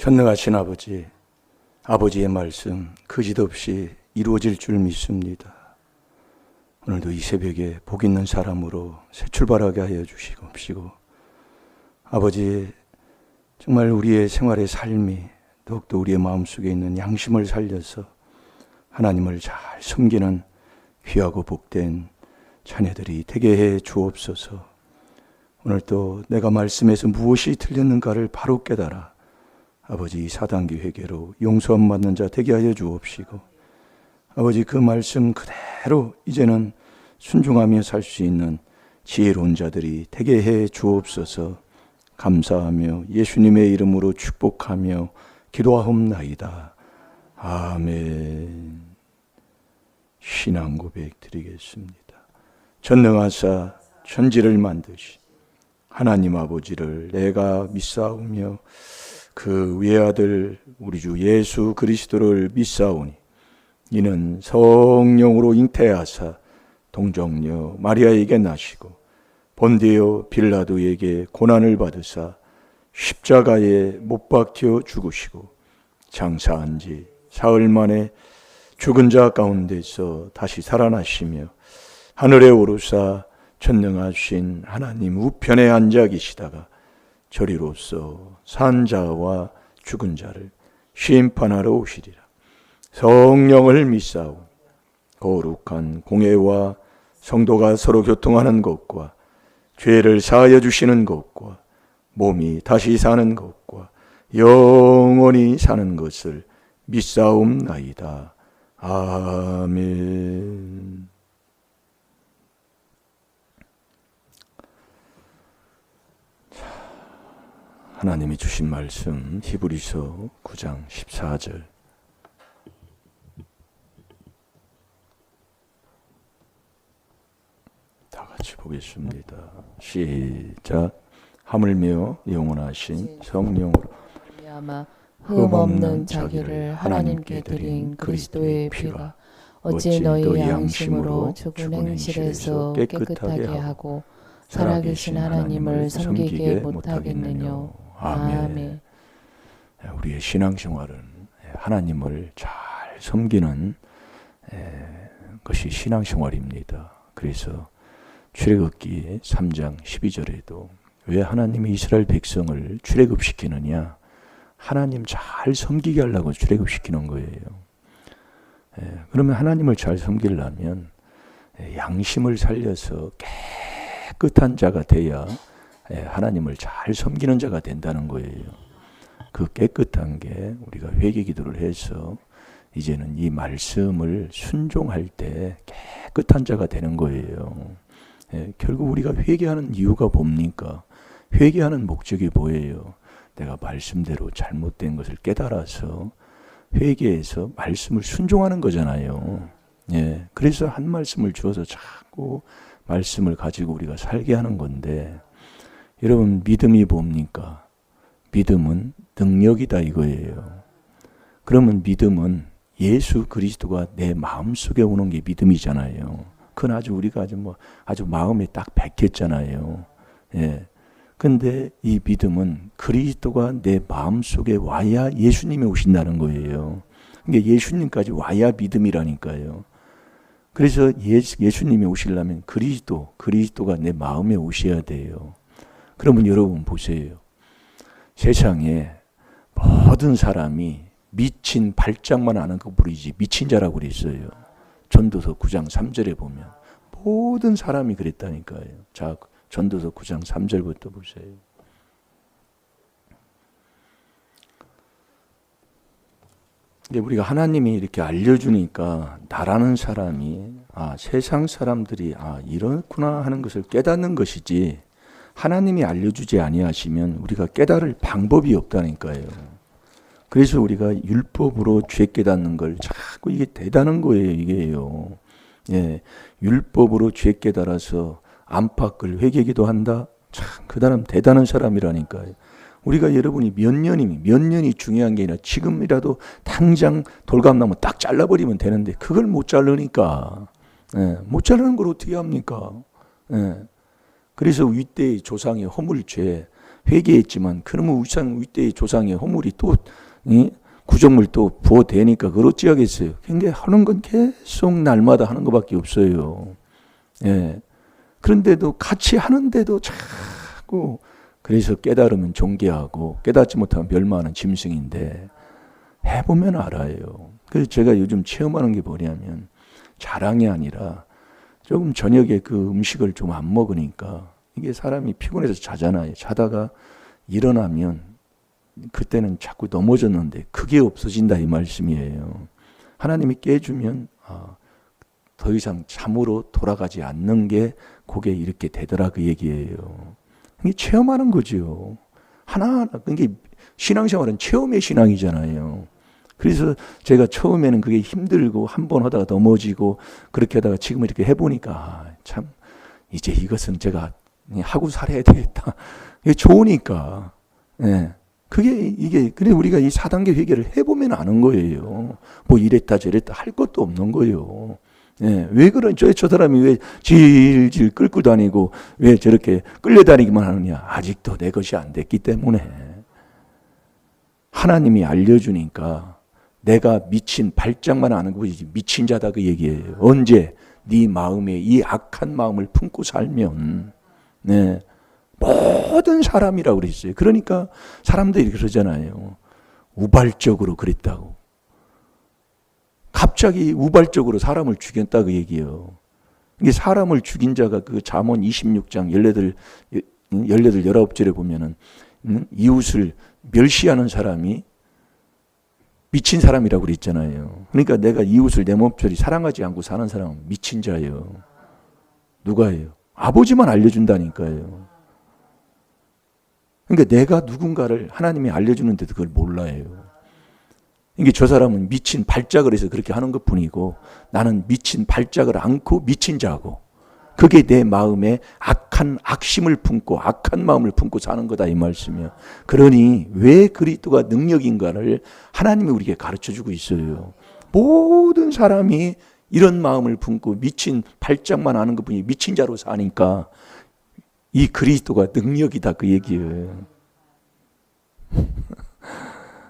전능하신 아버지, 아버지의 말씀 거짓없이 이루어질 줄 믿습니다. 오늘도 이 새벽에 복 있는 사람으로 새 출발하게 하여 주시옵시고, 아버지 정말 우리의 생활의 삶이 더욱더 우리의 마음속에 있는 양심을 살려서 하나님을 잘 섬기는 귀하고 복된 자녀들이 되게 해 주옵소서. 오늘 또 내가 말씀에서 무엇이 틀렸는가를 바로 깨달아 아버지 이 사단기 회개로 용서함 받는 자 되게 하여 주옵시고, 아버지 그 말씀 그대로 이제는 순종하며 살 수 있는 지혜로운 자들이 되게 해 주옵소서. 감사하며 예수님의 이름으로 축복하며 기도하옵나이다. 아멘. 신앙 고백 드리겠습니다. 전능하사 천지를 만드시 하나님 아버지를 내가 믿사오며 그 외아들 우리 주 예수 그리스도를 믿사오니 이는 성령으로 잉태하사 동정녀 마리아에게 나시고 본디오 빌라도에게 고난을 받으사 십자가에 못 박혀 죽으시고 장사한 지 사흘 만에 죽은 자 가운데서 다시 살아나시며 하늘에 오르사 전능하신 하나님 우편에 앉아 계시다가 저리로서 산 자와 죽은 자를 심판하러 오시리라. 성령을 믿사오니 거룩한 공회와 성도가 서로 교통하는 것과 죄를 사하여 주시는 것과 몸이 다시 사는 것과 영원히 사는 것을 믿사옵나이다. 아멘. 하나님이 주신 말씀 히브리서 9장 14절. 다 같이 보겠습니다. 시작. 하물며 영원하신 성령으로 아마 흠없는 자기를 하나님께 드린 그리스도의 피가 어찌 너희 양심으로 죽은 행실에서 깨끗하게 하고 살아계신 하나님을 섬기게 못하겠느냐. 아멘. 우리의 신앙생활은 하나님을 잘 섬기는 것이 신앙생활입니다. 그래서 출애굽기 3장 12절에도 왜 하나님이 이스라엘 백성을 출애굽시키느냐, 하나님 잘 섬기게 하려고 출애굽시키는 거예요. 그러면 하나님을 잘 섬기려면 양심을 살려서 깨끗한 자가 돼야 하나님을 잘 섬기는 자가 된다는 거예요. 그 깨끗한 게 우리가 회개 기도를 해서 이제는 이 말씀을 순종할 때 깨끗한 자가 되는 거예요. 결국 우리가 회개하는 이유가 뭡니까? 회개하는 목적이 뭐예요? 내가 말씀대로 잘못된 것을 깨달아서 회개해서 말씀을 순종하는 거잖아요. 그래서 한 말씀을 주어서 자꾸 말씀을 가지고 우리가 살게 하는 건데, 여러분 믿음이 뭡니까? 믿음은 능력이다 이거예요. 그러면 믿음은 예수 그리스도가 내 마음속에 오는 게 믿음이잖아요. 그건 우리가 아주 마음에 딱 박혔잖아요. 근데 이 믿음은 그리스도가 내 마음속에 와야 예수님이 오신다는 거예요. 그러니까 예수님까지 와야 믿음이라니까요. 그래서 예수님이 오시려면 그리스도가 내 마음에 오셔야 돼요. 그러면 여러분 보세요. 세상에 모든 사람이 미친 발작만 하는 거 부르지 미친 자라고 그랬어요. 전도서 9장 3절에 보면 모든 사람이 그랬다니까요. 자, 전도서 9장 3절부터 보세요. 우리가 하나님이 이렇게 알려주니까 나라는 사람이 세상 사람들이 이렇구나 하는 것을 깨닫는 것이지, 하나님이 알려주지 아니하시면 우리가 깨달을 방법이 없다니까요. 그래서 우리가 율법으로 죄 깨닫는 걸 자꾸 이게 대단한 거예요. 이게요. 율법으로 죄 깨달아서 안팎을 회개기도 한다. 참 그 사람 대단한 사람이라니까요. 우리가 여러분이 몇 년이 중요한 게 아니라 지금이라도 당장 돌감나무 딱 잘라버리면 되는데 그걸 못 자르니까, 못 자르는 걸 어떻게 합니까? 그래서 윗대의 조상의 허물죄 회개했지만 그러면 우상 우때의 조상의 허물이 또 구정물 또 부어대니까 그걸 어찌하겠어요. 근데 하는 건 계속 날마다 하는 것밖에 없어요. 예. 그런데도 같이 하는데도 자꾸 그래서 깨달으면 존귀하고 깨닫지 못하면 멸망하는 짐승인데 해보면 알아요. 그래서 제가 요즘 체험하는 게 뭐냐면 자랑이 아니라 조금 저녁에 그 음식을 좀 안 먹으니까 이게 사람이 피곤해서 자잖아요. 자다가 일어나면 그때는 자꾸 넘어졌는데 그게 없어진다 이 말씀이에요. 하나님이 깨주면 더 이상 잠으로 돌아가지 않는 게 그게 이렇게 되더라 그 얘기예요. 이게 체험하는 거죠. 하나하나. 이게 신앙생활은 체험의 신앙이잖아요. 그래서 제가 처음에는 그게 힘들고 한 번 하다가 넘어지고 그렇게 하다가 지금 이렇게 해보니까 참 이제 이것은 제가 하고 살아야 되겠다. 이게 좋으니까. 예. 이게 그래 우리가 이 4단계 회개를 해보면 아는 거예요. 뭐 이랬다 저랬다 할 것도 없는 거예요. 예. 왜 저 사람이 왜 질질 끌고 다니고 왜 저렇게 끌려다니기만 하느냐. 아직도 내 것이 안 됐기 때문에. 하나님이 알려주니까 내가 미친 발작만 아는 거지 미친 자다 그 얘기예요. 언제 네 마음에 이 악한 마음을 품고 살면 네. 모든 사람이라고 그랬어요. 그러니까 사람들이 그러잖아요. 우발적으로 그랬다고. 갑자기 우발적으로 사람을 죽였다고 얘기해요. 이게 사람을 죽인 자가 그 잠언 26장 18, 19절에 보면은 이웃을 멸시하는 사람이 미친 사람이라고 그랬잖아요. 그러니까 내가 이웃을 내 몸처럼 사랑하지 않고 사는 사람은 미친 자예요. 누가예요? 아버지만 알려준다니까요. 그러니까 내가 누군가를 하나님이 알려주는데도 그걸 몰라요. 이게 저 사람은 미친 발작을 해서 그렇게 하는 것 뿐이고 나는 미친 발작을 않고 미친 자고 그게 내 마음에 악한 악심을 품고 악한 마음을 품고 사는 거다 이 말씀이야. 그러니 왜 그리스도가 능력인가를 하나님이 우리에게 가르쳐주고 있어요. 모든 사람이 이런 마음을 품고 미친 발작만 하는 것뿐이 미친 자로 사니까 이 그리스도가 능력이다 그 얘기예요.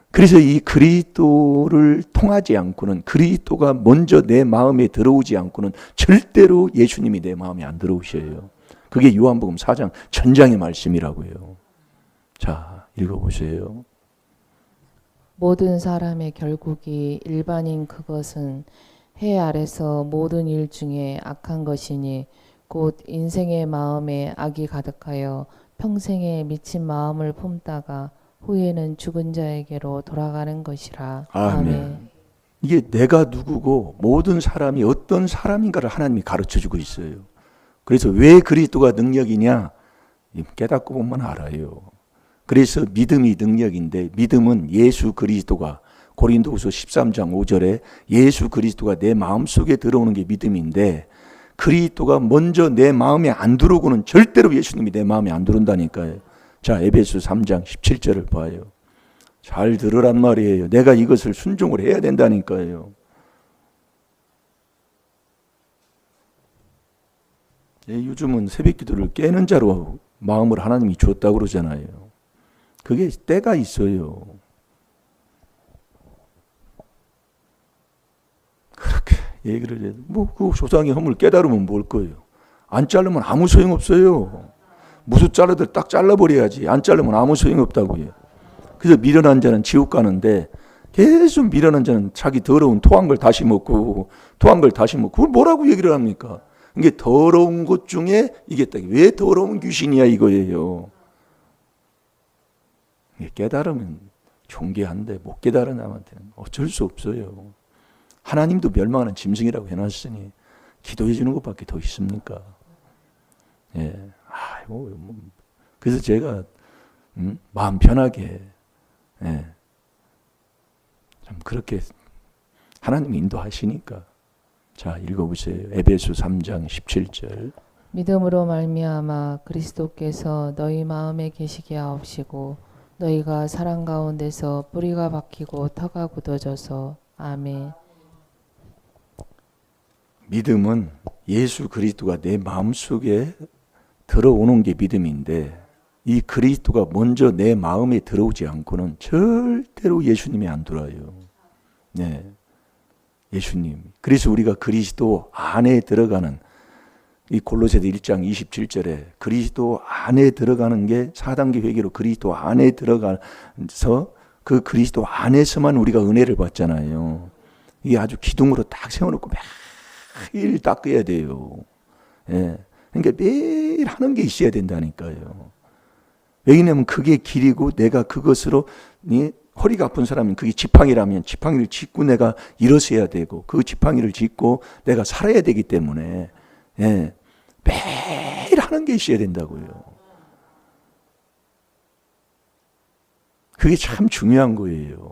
그래서 이 그리스도를 통하지 않고는 그리스도가 먼저 내 마음에 들어오지 않고는 절대로 예수님이 내 마음에 안 들어오셔요. 그게 요한복음 4장 전장의 말씀이라고요. 자, 읽어보세요. 모든 사람의 결국이 일반인 그것은 해 아래서 모든 일 중에 악한 것이니 곧 인생의 마음에 악이 가득하여 평생에 미친 마음을 품다가 후에는 죽은 자에게로 돌아가는 것이라. 아멘. 이게 내가 누구고 모든 사람이 어떤 사람인가를 하나님이 가르쳐주고 있어요. 그래서 왜 그리스도가 능력이냐? 깨닫고 보면 알아요. 그래서 믿음이 능력인데 믿음은 예수 그리스도가 고린도후서 13장 5절에 예수 그리스도가 내 마음속에 들어오는 게 믿음인데 그리스도가 먼저 내 마음에 안 들어오고는 절대로 예수님이 내 마음에 안 들어온다니까요. 자, 에베소 3장 17절을 봐요. 잘 들으란 말이에요. 내가 이것을 순종을 해야 된다니까요. 요즘은 새벽기도를 깨는 자로 마음을 하나님이 줬다고 그러잖아요. 그게 때가 있어요. 그렇게 얘기를 해도 그 조상의 허물 깨달으면 뭘 거예요. 안 자르면 아무 소용 없어요. 무수 자르들 딱 잘라버려야지. 안 자르면 아무 소용 없다고요. 그래서 미련한 자는 지옥 가는데 계속 미련한 자는 자기 더러운 토한 걸 다시 먹고 그걸 뭐라고 얘기를 합니까? 이게 더러운 것 중에 이게 딱 왜 더러운 귀신이야 이거예요. 깨달으면 존귀한데 못 깨달은 남한테는 어쩔 수 없어요. 하나님도 멸망하는 짐승이라고 해놨으니 기도해 주는 것밖에 더 있습니까? 예. 그래서 제가 마음 편하게 좀 그렇게 하나님이 인도하시니까. 자, 읽어보세요. 에베소 3장 17절. 믿음으로 말미암아 그리스도께서 너희 마음에 계시게 하옵시고 너희가 사랑 가운데서 뿌리가 박히고 터가 굳어져서. 아멘. 믿음은 예수 그리스도가 내 마음속에 들어오는 게 믿음인데 이 그리스도가 먼저 내 마음에 들어오지 않고는 절대로 예수님이 안 들어와요. 네. 예수님. 그래서 우리가 그리스도 안에 들어가는 이 골로새서 1장 27절에 그리스도 안에 들어가는 게 4단계 회개로 그리스도 안에 들어가서 그 그리스도 안에서만 우리가 은혜를 받잖아요. 이게 아주 기둥으로 딱 세워놓고 매일 닦아야 돼요. 예. 그러니까 매일 하는 게 있어야 된다니까요. 왜냐하면 그게 길이고 내가 그것으로 허리가 아픈 사람은 그게 지팡이라면 지팡이를 짚고 내가 일어서야 되고 그 지팡이를 짚고 내가 살아야 되기 때문에 예. 매일 하는 게 있어야 된다고요. 그게 참 중요한 거예요.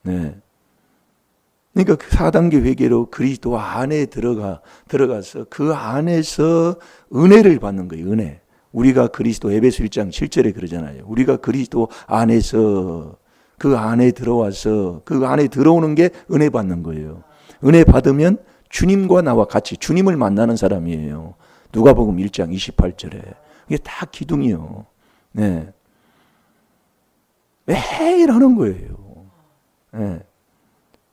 네. 그러니까 그 4단계 회개로 그리스도 안에 들어가서 그 안에서 은혜를 받는 거예요. 은혜. 우리가 그리스도 에베소 1장 7절에 그러잖아요. 우리가 그리스도 안에서 그 안에 들어와서 그 안에 들어오는 게 은혜 받는 거예요. 은혜 받으면 주님과 나와 같이 주님을 만나는 사람이에요. 누가복음 1장 28절에. 이게 다 기둥이요. 네. 매일 하는 거예요. 네.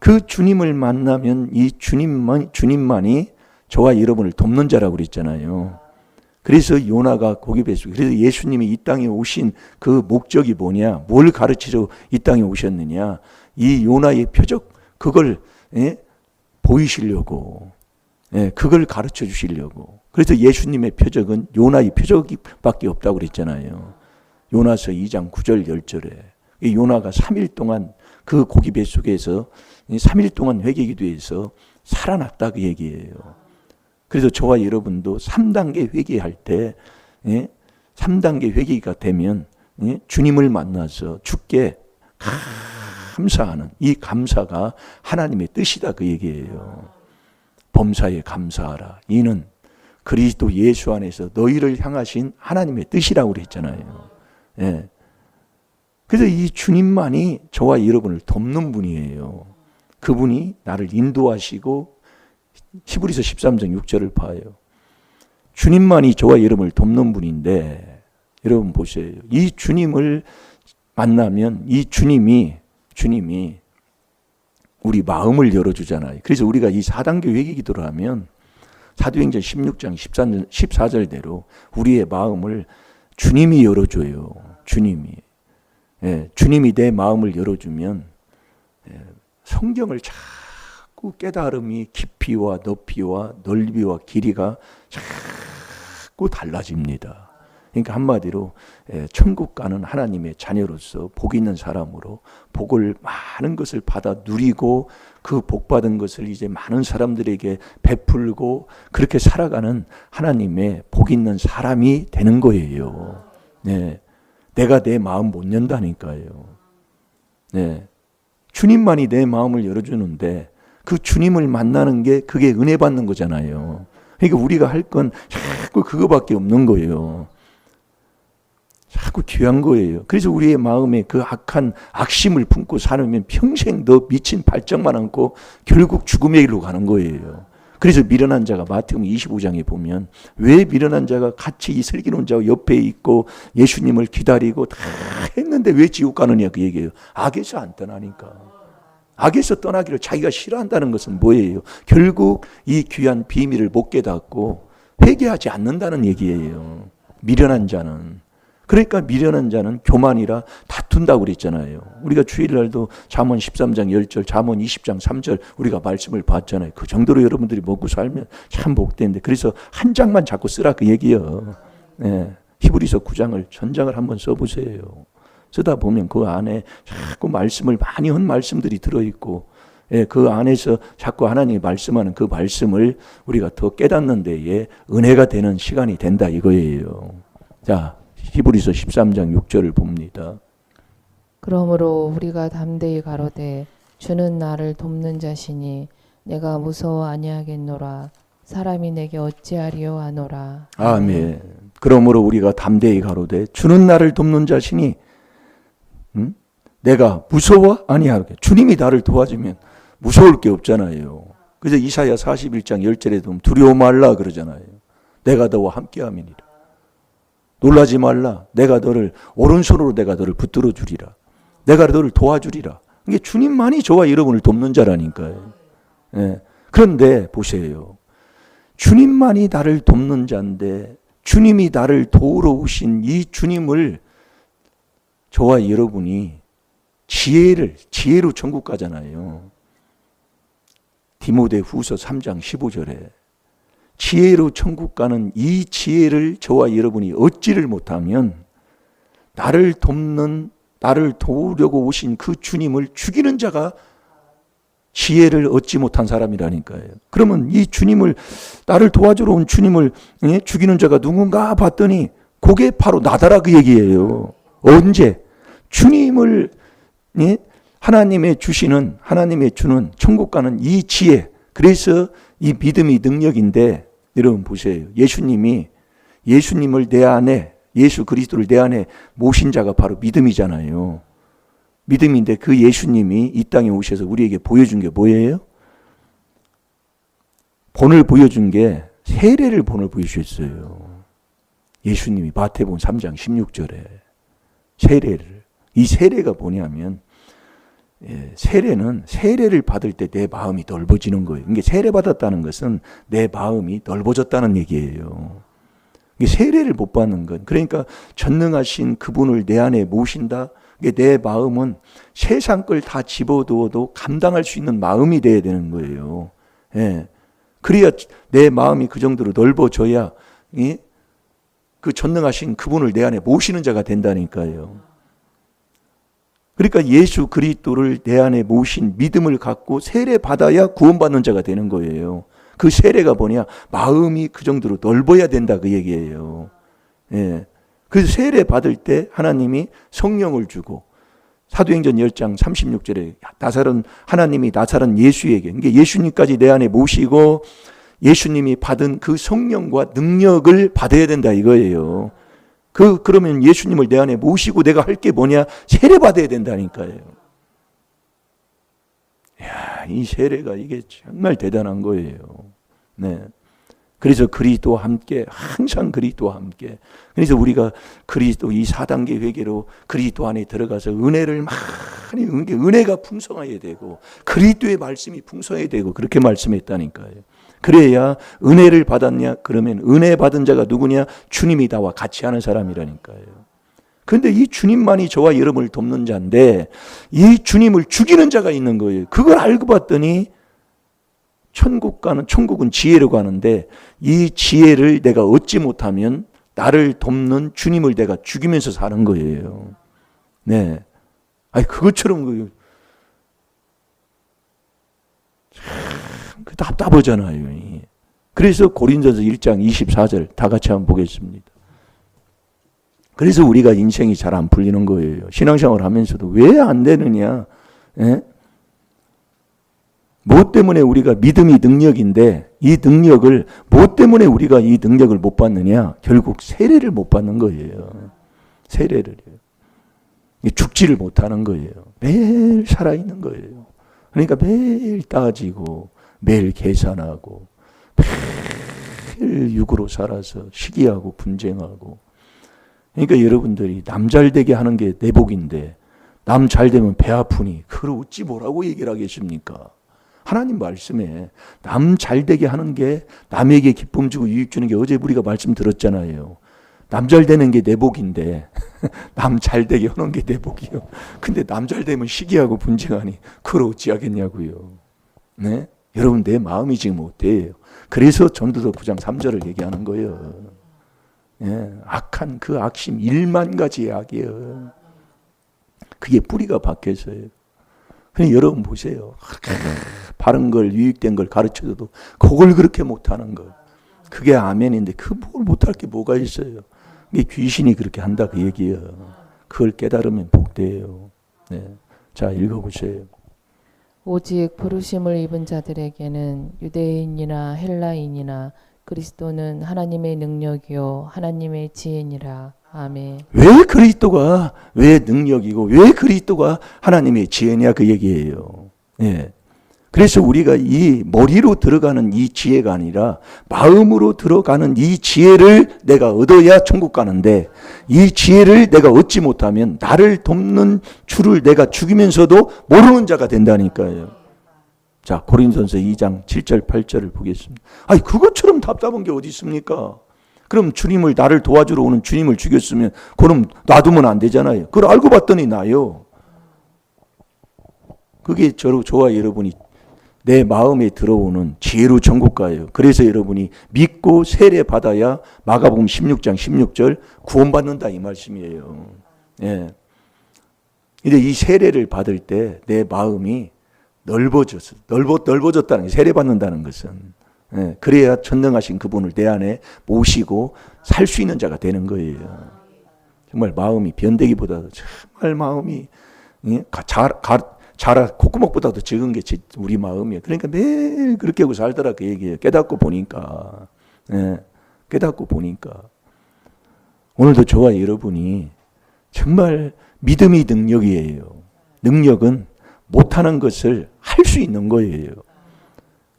그 주님을 만나면 이 주님만이 저와 여러분을 돕는 자라고 그랬잖아요. 그래서 요나가 고기 뱃속에, 그래서 예수님이 이 땅에 오신 그 목적이 뭐냐, 뭘 가르치러 이 땅에 오셨느냐, 이 요나의 표적, 그걸 보이시려고, 그걸 가르쳐 주시려고. 그래서 예수님의 표적은 요나의 표적밖에 없다고 그랬잖아요. 요나서 2장 9절 10절에 요나가 3일 동안 그 고기 뱃속에서 3일 동안 회개기도해서 살아났다 그 얘기예요. 그래서 저와 여러분도 3단계 회개할 때 3단계 회개가 되면 주님을 만나서 주께 감사하는 이 감사가 하나님의 뜻이다 그 얘기예요. 범사에 감사하라. 이는 그리스도 예수 안에서 너희를 향하신 하나님의 뜻이라고 그랬잖아요. 예. 그래서 이 주님만이 저와 여러분을 돕는 분이에요. 그분이 나를 인도하시고 히브리서 13장 6절을 봐요. 주님만이 저와 여러분을 돕는 분인데 여러분 보세요. 이 주님을 만나면 이 주님이 우리 마음을 열어주잖아요. 그래서 우리가 이 4단계 회개 기도를 하면 사도행전 16장 14절대로 우리의 마음을 주님이 열어줘요. 주님이 내 마음을 열어주면 성경을 자꾸 깨달음이 깊이와 높이와 넓이와 길이가 자꾸 달라집니다. 그러니까 한마디로 천국 가는 하나님의 자녀로서 복 있는 사람으로 복을 많은 것을 받아 누리고 그 복 받은 것을 이제 많은 사람들에게 베풀고 그렇게 살아가는 하나님의 복 있는 사람이 되는 거예요. 네. 내가 내 마음 못 연다니까요. 네. 주님만이 내 마음을 열어주는데 그 주님을 만나는 게 그게 은혜 받는 거잖아요. 그러니까 우리가 할 건 자꾸 그거밖에 없는 거예요. 자꾸 귀한 거예요. 그래서 우리의 마음에 그 악한 악심을 품고 살면 평생 더 미친 발정만 안고 결국 죽음의 길로 가는 거예요. 그래서 미련한 자가 마태복음 25장에 보면 왜 미련한 자가 같이 이 슬기로운 자와 옆에 있고 예수님을 기다리고 다 했는데 왜 지옥 가느냐 그 얘기예요. 악에서 안 떠나니까. 악에서 떠나기를 자기가 싫어한다는 것은 뭐예요? 결국 이 귀한 비밀을 못 깨닫고 회개하지 않는다는 얘기예요. 미련한 자는. 그러니까 미련한 자는 교만이라 다툰다고 그랬잖아요. 우리가 주일날도 잠언 13장 10절, 잠언 20장 3절 우리가 말씀을 봤잖아요. 그 정도로 여러분들이 먹고 살면 참 복된데 그래서 한 장만 자꾸 쓰라 그 얘기예요. 히브리서 9장을 전장을 한번 써보세요. 쓰다 보면 그 안에 자꾸 말씀을 많이 한 말씀들이 들어있고 그 안에서 자꾸 하나님이 말씀하는 그 말씀을 우리가 더 깨닫는 데에 은혜가 되는 시간이 된다 이거예요. 자, 히브리서 13장 6절을 봅니다. 그러므로 우리가 담대히 가로되 주는 나를 돕는 자시니 내가 무서워 아니하겠노라. 사람이 내게 어찌하리요 하노라. 아멘. 그러므로 우리가 담대히 가로되 주는 나를 돕는 자시니 내가 무서워 아니하겠. 주님이 나를 도와주면 무서울 게 없잖아요. 그래서 이사야 41장 10절에 보면 두려워 말라 그러잖아요. 내가 너와 함께함이니라. 놀라지 말라. 내가 너를 오른손으로 내가 너를 붙들어 주리라. 내가 너를 도와주리라. 이게 주님만이 저와 여러분을 돕는 자라니까요. 예. 그런데 보세요. 주님만이 나를 돕는 자인데 주님이 나를 도우러 오신 이 주님을 저와 여러분이 지혜로 천국 가잖아요. 디모데 후서 3장 15절에 지혜로 천국 가는 이 지혜를 저와 여러분이 얻지를 못하면 나를 돕는, 나를 도우려고 오신 그 주님을 죽이는 자가 지혜를 얻지 못한 사람이라니까요. 그러면 이 주님을, 나를 도와주러 온 주님을 죽이는 자가 누군가 봤더니 그게 바로 나다라 그 얘기예요. 언제? 주님을 하나님의 주시는, 하나님의 주는 천국 가는 이 지혜, 그래서 이 믿음이 능력인데, 여러분 보세요. 예수님을 내 안에, 예수 그리스도를 내 안에 모신 자가 바로 믿음이잖아요. 믿음인데 그 예수님이 이 땅에 오셔서 우리에게 보여준 게 뭐예요? 본을 보여준 게 세례를 본을 보여주셨어요. 예수님이 마태복음 3장 16절에 세례를, 이 세례가 뭐냐면 세례는 세례를 받을 때 내 마음이 넓어지는 거예요. 이게 세례 받았다는 것은 내 마음이 넓어졌다는 얘기예요. 이게 세례를 못 받는 건, 그러니까 전능하신 그분을 내 안에 모신다. 내 마음은 세상 걸 다 집어두어도 감당할 수 있는 마음이 돼야 되는 거예요. 예. 그래야 내 마음이 그 정도로 넓어져야 그 전능하신 그분을 내 안에 모시는 자가 된다니까요. 그러니까 예수 그리스도를 내 안에 모신 믿음을 갖고 세례 받아야 구원받는 자가 되는 거예요. 그 세례가 뭐냐? 마음이 그 정도로 넓어야 된다 그 얘기예요. 예. 그래서 세례 받을 때 하나님이 성령을 주고, 사도행전 10장 36절에 하나님이 나사렛 예수에게, 그러니까 예수님까지 내 안에 모시고 예수님이 받은 그 성령과 능력을 받아야 된다 이거예요. 그러면 예수님을 내 안에 모시고 내가 할 게 뭐냐? 세례 받아야 된다니까요. 이야, 이 세례가 이게 정말 대단한 거예요. 네. 그래서 그리스도와 함께, 항상 그리스도와 함께. 그래서 우리가 그리스도 이 4단계 회개로 그리스도 안에 들어가서 은혜를 많이, 은혜가 풍성해야 되고 그리스도의 말씀이 풍성해야 되고 그렇게 말씀했다니까요. 그래야 은혜를 받았냐? 그러면 은혜 받은 자가 누구냐? 주님이 나와 같이 하는 사람이라니까요. 그런데 이 주님만이 저와 여러분을 돕는 자인데 이 주님을 죽이는 자가 있는 거예요. 그걸 알고 봤더니 천국은 지혜로 가는데 이 지혜를 내가 얻지 못하면 나를 돕는 주님을 내가 죽이면서 사는 거예요. 네. 아니, 그것처럼 참 답답하잖아요. 그래서 고린도서 1장 24절 다 같이 한번 보겠습니다. 그래서 우리가 인생이 잘 안 풀리는 거예요. 신앙생활 하면서도 왜 안 되느냐? 예? 뭐 때문에 우리가 믿음이 능력인데 이 능력을, 뭐 때문에 우리가 이 능력을 못 받느냐? 결국 세례를 못 받는 거예요. 세례를. 죽지를 못하는 거예요. 매일 살아있는 거예요. 그러니까 매일 따지고 매일 계산하고 매일 육으로 살아서 시기하고 분쟁하고. 그러니까 여러분들이 남 잘되게 하는 게 내 복인데 남 잘되면 배 아프니 그걸 어찌 뭐라고 얘기를 하겠습니까? 하나님 말씀에 남 잘되게 하는 게, 남에게 기쁨 주고 유익 주는 게 어제 우리가 말씀 들었잖아요. 남 잘되는 게 내 복인데 남 잘되게 하는 게 내 복이요. 근데 남 잘되면 시기하고 분쟁하니 그걸 어찌 하겠냐고요. 네? 여러분, 내 마음이 지금 어때요? 그래서 전도서 9장 3절을 얘기하는 거예요. 예, 악한 그 악심 1만 가지의 악이에요. 그게 뿌리가 박혀서요. 그냥 여러분 보세요. 바른 걸, 유익된 걸 가르쳐줘도 그걸 그렇게 못하는 거. 그게 아멘인데 뭘 못할 게 뭐가 있어요. 이게 귀신이 그렇게 한다 그 얘기예요. 그걸 깨달으면 복돼요. 네. 자, 읽어보세요. 오직 부르심을 입은 자들에게는 유대인이나 헬라인이나 그리스도는 하나님의 능력이요 하나님의 지혜니라. 아멘. 왜 그리스도가 왜 능력이고 왜 그리스도가 하나님의 지혜냐 그 얘기예요. 예. 그래서 우리가 이 머리로 들어가는 이 지혜가 아니라 마음으로 들어가는 이 지혜를 내가 얻어야 천국 가는데, 이 지혜를 내가 얻지 못하면 나를 돕는 주를 내가 죽이면서도 모르는 자가 된다니까요. 자, 고린도전서 2장 7절 8절을 보겠습니다. 아니, 그것처럼 답답한 게 어디 있습니까? 그럼 주님을, 나를 도와주러 오는 주님을 죽였으면 그럼 놔두면 안 되잖아요. 그걸 알고 봤더니 나요. 그게 저와 여러분이 내 마음에 들어오는 지혜로 천국 가요. 그래서 여러분이 믿고 세례 받아야 마가복음 16장 16절 구원받는다 이 말씀이에요. 예. 근데 이 세례를 받을 때 내 마음이 넓어졌다는 게, 세례 받는다는 것은. 예. 그래야 전능하신 그분을 내 안에 모시고 살 수 있는 자가 되는 거예요. 정말 마음이 변대기보다도 정말 마음이, 예? 콧구멍보다도 적은 게 우리 마음이에요. 그러니까 매일 그렇게 하고 살더라 그 얘기예요. 깨닫고 보니까. 예, 깨닫고 보니까. 오늘도 저와 여러분이 정말 믿음이 능력이에요. 능력은 못하는 것을 할 수 있는 거예요.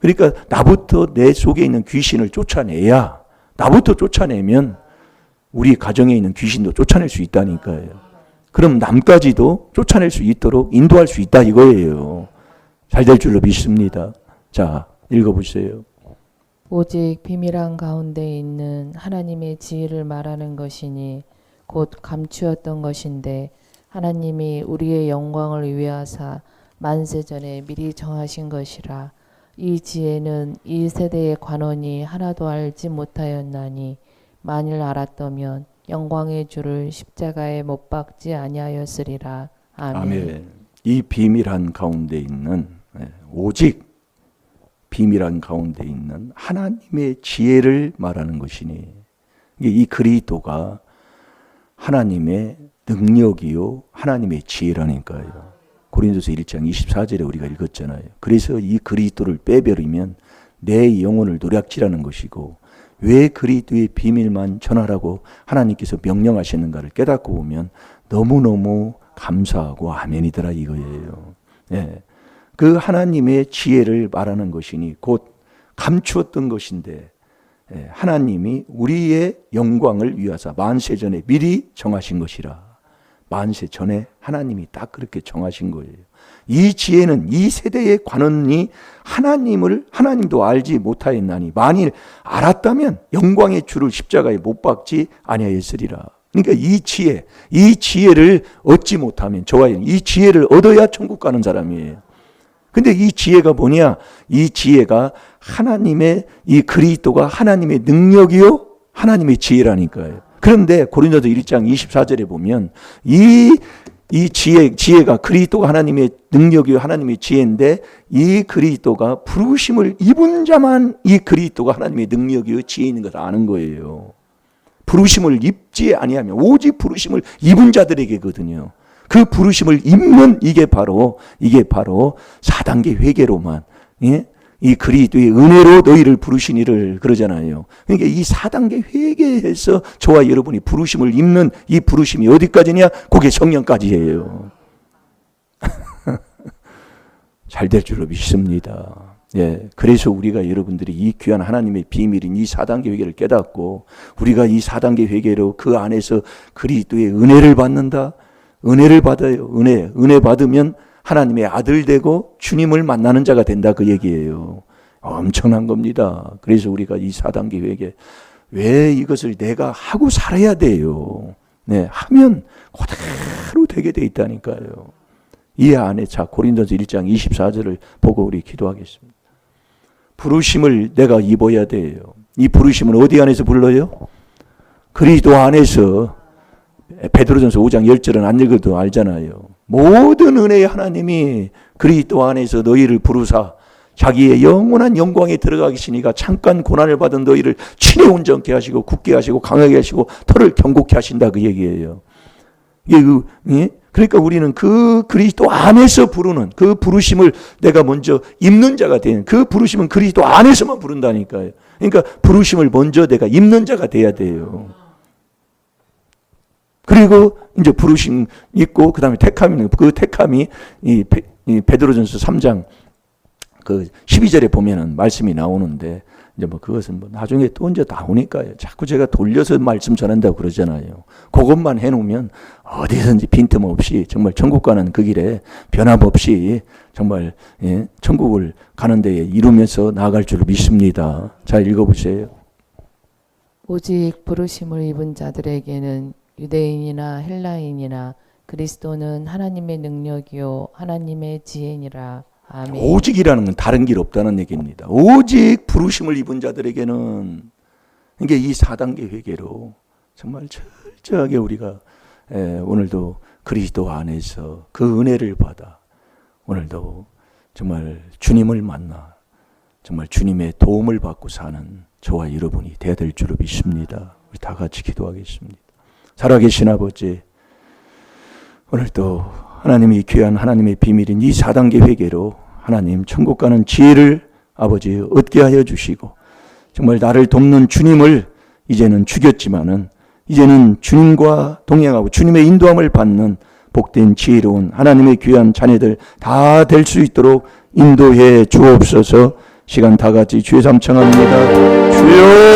그러니까 나부터 내 속에 있는 귀신을 쫓아내야, 나부터 쫓아내면 우리 가정에 있는 귀신도 쫓아낼 수 있다니까요. 그럼 남까지도 쫓아낼 수 있도록 인도할 수 있다 이거예요. 잘 될 줄로 믿습니다. 자, 읽어보세요. 오직 비밀한 가운데 있는 하나님의 지혜를 말하는 것이니 곧 감추었던 것인데 하나님이 우리의 영광을 위하사 만세전에 미리 정하신 것이라. 이 지혜는 이 세대의 관원이 하나도 알지 못하였나니 만일 알았다면 영광의 주를 십자가에 못 박지 아니하였으리라. 아멘. 아멘. 이 비밀한 가운데 있는, 오직 비밀한 가운데 있는 하나님의 지혜를 말하는 것이니, 이 그리스도가 하나님의 능력이요 하나님의 지혜라니까요. 고린도서 1장 24절에 우리가 읽었잖아요. 그래서 이 그리스도를 빼버리면 내 영혼을 노략질하는 것이고, 왜 그리스도의 비밀만 전하라고 하나님께서 명령하시는가를 깨닫고 보면 너무너무 감사하고 아멘이더라 이거예요. 예. 그 하나님의 지혜를 말하는 것이니 곧 감추었던 것인데, 예, 하나님이 우리의 영광을 위하사 만세 전에 미리 정하신 것이라. 만세 전에 하나님이 딱 그렇게 정하신 거예요. 이 지혜는 이 세대의 관원이 하나님도 알지 못하였나니 만일 알았다면 영광의 주를 십자가에 못 박지 아니하였으리라. 그러니까 이 지혜를 얻지 못하면, 저와 이 지혜를 얻어야 천국 가는 사람이에요. 근데 이 지혜가 뭐냐? 이 지혜가 하나님의, 이 그리스도가 하나님의 능력이요 하나님의 지혜라니까요. 그런데 고린도서 1장 24절에 보면 이 지혜가 그리스도가 하나님의 능력이요 하나님의 지혜인데, 이 그리스도가 부르심을 입은 자만 이 그리스도가 하나님의 능력이요 지혜인 것을 아는 거예요. 부르심을 입지 아니하면, 오직 부르심을 입은 자들에게거든요. 그 부르심을 입는 이게 바로 4단계 회개로만, 예? 이 그리스도의 은혜로 너희를 부르시니를 그러잖아요. 그러니까 이 4단계 회개해서 저와 여러분이 부르심을 입는 이 부르심이 어디까지냐? 그게 성령까지예요. 잘 될 줄로 믿습니다. 예, 그래서 우리가 여러분들이 이 귀한 하나님의 비밀인 이 4단계 회개를 깨닫고, 우리가 이 4단계 회개로 그 안에서 그리스도의 은혜를 받는다. 은혜를 받아요. 은혜 받으면 하나님의 아들 되고 주님을 만나는 자가 된다 그 얘기예요. 엄청난 겁니다. 그래서 우리가 이 4단계 회개, 왜 이것을 내가 하고 살아야 돼요. 네, 하면 그대로 되게 돼 있다니까요. 이 안에, 자, 고린도서 1장 24절을 보고 우리 기도하겠습니다. 부르심을 내가 입어야 돼요. 이 부르심은 어디 안에서 불러요? 그리스도 안에서. 베드로전서 5장 10절은 안 읽어도 알잖아요. 모든 은혜의 하나님이 그리스도 안에서 너희를 부르사 자기의 영원한 영광에 들어가시니가 잠깐 고난을 받은 너희를 친히 온전케 하시고 굳게 하시고 강하게 하시고 털을 견고케 하신다 그 얘기예요. 이게 그러니까 우리는 그 그리스도 안에서 부르는 그 부르심을 내가 먼저 입는 자가 되는, 그 부르심은 그리스도 안에서만 부른다니까요. 그러니까 부르심을 먼저 내가 입는 자가 돼야 돼요. 그리고 이제 부르심 있고, 그 다음에 택함이 있는, 그 택함이 이 베드로전서 3장 그 12절에 보면은 말씀이 나오는데 이제 뭐 그것은 뭐 나중에 또 언제 나오니까요. 자꾸 제가 돌려서 말씀 전한다고 그러잖아요. 그것만 해놓으면 어디든지 빈틈없이 정말 천국 가는 그 길에 변함없이 정말 천국을 가는 데에 이루면서 나아갈 줄 믿습니다. 잘 읽어보세요. 오직 부르심을 입은 자들에게는 유대인이나 헬라인이나 그리스도는 하나님의 능력이요 하나님의 지혜니라. 아멘. 오직이라는 건 다른 길 없다는 얘기입니다. 오직 부르심을 입은 자들에게는 이게 이 4단계 회개로 정말 철저하게 우리가 오늘도 그리스도 안에서 그 은혜를 받아 오늘도 정말 주님을 만나 정말 주님의 도움을 받고 사는 저와 여러분이 되어야 될 줄로 믿습니다. 우리 다 같이 기도하겠습니다. 살아계신 아버지, 오늘도 하나님이 귀한 하나님의 비밀인 이 4단계 회개로 하나님 천국 가는 지혜를 아버지 얻게 하여 주시고 정말 나를 돕는 주님을 이제는 죽였지만은 이제는 주님과 동행하고 주님의 인도함을 받는 복된 지혜로운 하나님의 귀한 자녀들 다 될 수 있도록 인도해 주옵소서. 시간 다 같이 주의 삼창합니다. 주여